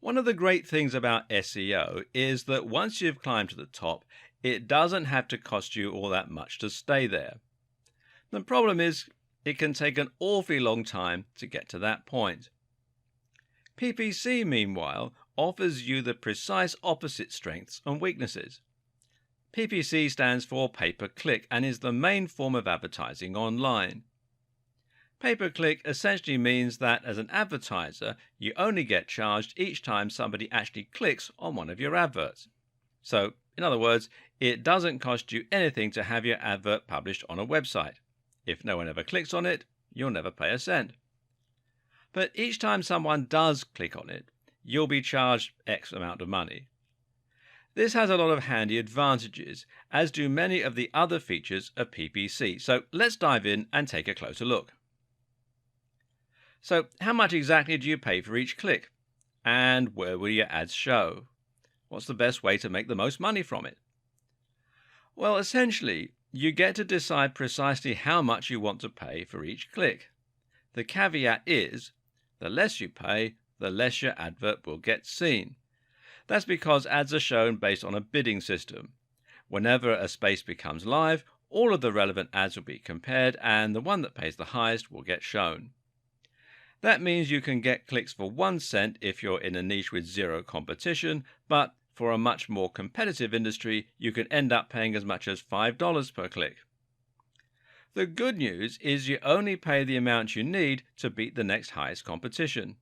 One of the great things about SEO is that once you've climbed to the top, it doesn't have to cost you all that much to stay there. The problem is, it can take an awfully long time to get to that point. PPC, meanwhile, offers you the precise opposite strengths and weaknesses. PPC stands for pay-per-click and is the main form of advertising online. Pay-per-click essentially means that as an advertiser, you only get charged each time somebody actually clicks on one of your adverts. So, in other words, it doesn't cost you anything to have your advert published on a website. If no one ever clicks on it, you'll never pay a cent. But each time someone does click on it, you'll be charged X amount of money. This has a lot of handy advantages, as do many of the other features of PPC. So let's dive in and take a closer look. So how much exactly do you pay for each click? And where will your ads show? What's the best way to make the most money from it? Well, essentially, you get to decide precisely how much you want to pay for each click. The caveat is, the less you pay, the less your advert will get seen. That's because ads are shown based on a bidding system. Whenever a space becomes live, all of the relevant ads will be compared and the one that pays the highest will get shown. That means you can get clicks for 1 cent if you're in a niche with zero competition, but for a much more competitive industry, you can end up paying as much as $5 per click. The good news is you only pay the amount you need to beat the next highest competition.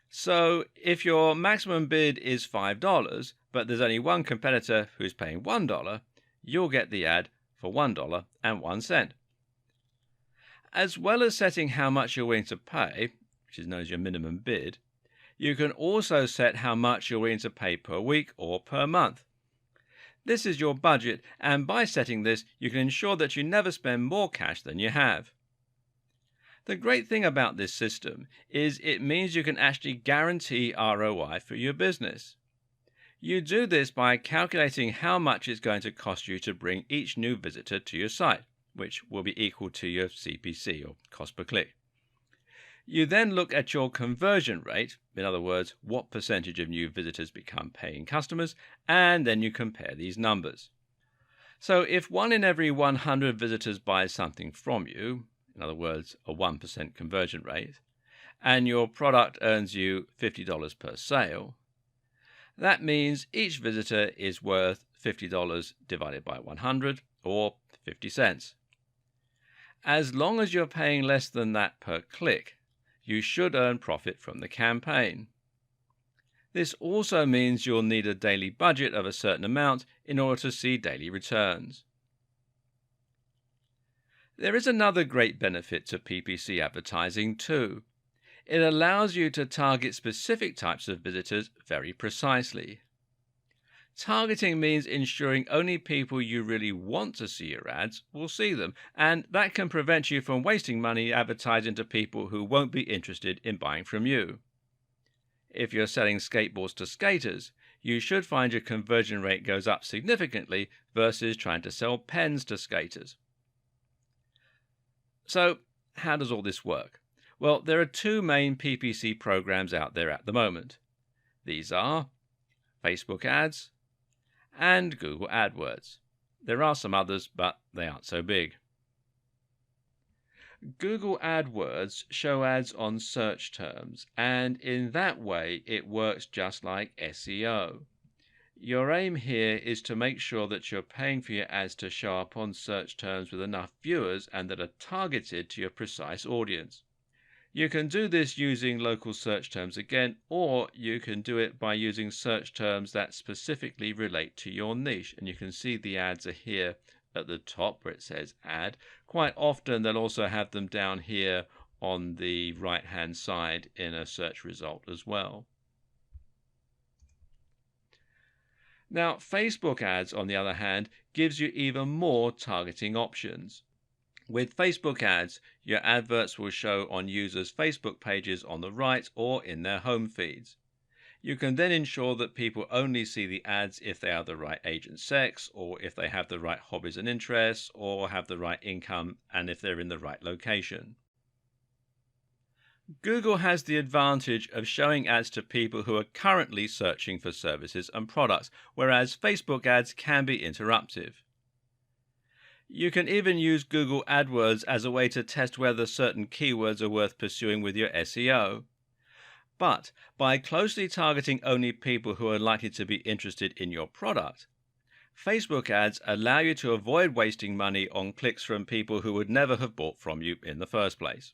So if your maximum bid is $5, but there's only one competitor who's paying $1, you'll get the ad for $1.01. As well as setting how much you're willing to pay, which is known as your minimum bid, you can also set how much you're willing to pay per week or per month. This is your budget, and by setting this, you can ensure that you never spend more cash than you have. The great thing about this system is it means you can actually guarantee ROI for your business. You do this by calculating how much it's going to cost you to bring each new visitor to your site, which will be equal to your CPC, or cost per click. You then look at your conversion rate, in other words, what percentage of new visitors become paying customers, and then you compare these numbers. So if 1 in every 100 visitors buys something from you, in other words, a 1% conversion rate, and your product earns you $50 per sale, that means each visitor is worth $50 divided by 100, or 50 cents. As long as you're paying less than that per click, you should earn profit from the campaign. This also means you'll need a daily budget of a certain amount in order to see daily returns. There is another great benefit to PPC advertising too. It allows you to target specific types of visitors very precisely. Targeting means ensuring only people you really want to see your ads will see them, and that can prevent you from wasting money advertising to people who won't be interested in buying from you. If you're selling skateboards to skaters, you should find your conversion rate goes up significantly versus trying to sell pens to skaters. So, how does all this work? Well, there are two main PPC programs out there at the moment. These are Facebook ads and Google AdWords. There are some others, but they aren't so big. Google AdWords show ads on search terms, and in that way it works just like SEO. Your aim here is to make sure that you're paying for your ads to show up on search terms with enough viewers and that are targeted to your precise audience. You can do this using local search terms again, or you can do it by using search terms that specifically relate to your niche. And you can see the ads are here at the top where it says ad. Quite often they'll also have them down here on the right hand side in a search result as well. Now, Facebook ads, on the other hand, gives you even more targeting options. With Facebook ads, your adverts will show on users' Facebook pages on the right or in their home feeds. You can then ensure that people only see the ads if they are the right age and sex, or if they have the right hobbies and interests, or have the right income, and if they're in the right location. Google has the advantage of showing ads to people who are currently searching for services and products, whereas Facebook ads can be interruptive. You can even use Google AdWords as a way to test whether certain keywords are worth pursuing with your SEO. But by closely targeting only people who are likely to be interested in your product, Facebook ads allow you to avoid wasting money on clicks from people who would never have bought from you in the first place.